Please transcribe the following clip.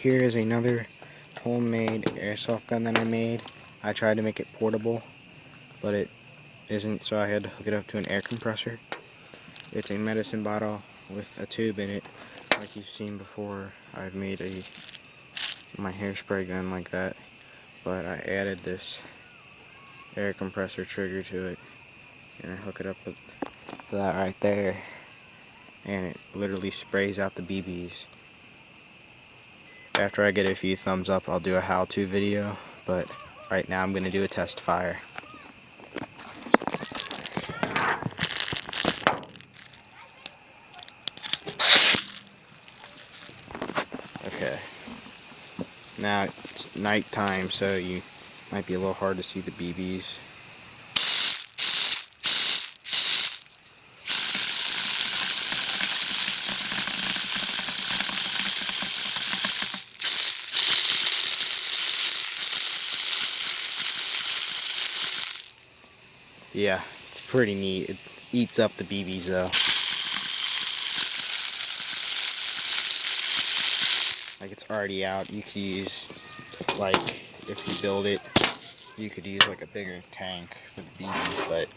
here is another homemade airsoft gun that I made. I tried to make it portable, but it isn't, so I had to hook it up to an air compressor. It's a medicine bottle with a tube in it. Like you've seen before, I've made my hairspray gun like that, but I added this air compressor trigger to it, and I hook it up with that right there, and it literally sprays out the BBs. After I get a few thumbs up, I'll do a how-to video, but right now I'm going to do a test fire. Okay, now it's nighttime, so you might be a little hard to see the BBs. Yeah, it's pretty neat. It eats up the BBs though. Like, it's already out. You could use, like, if you build it, you could use like a bigger tank for the BBs, but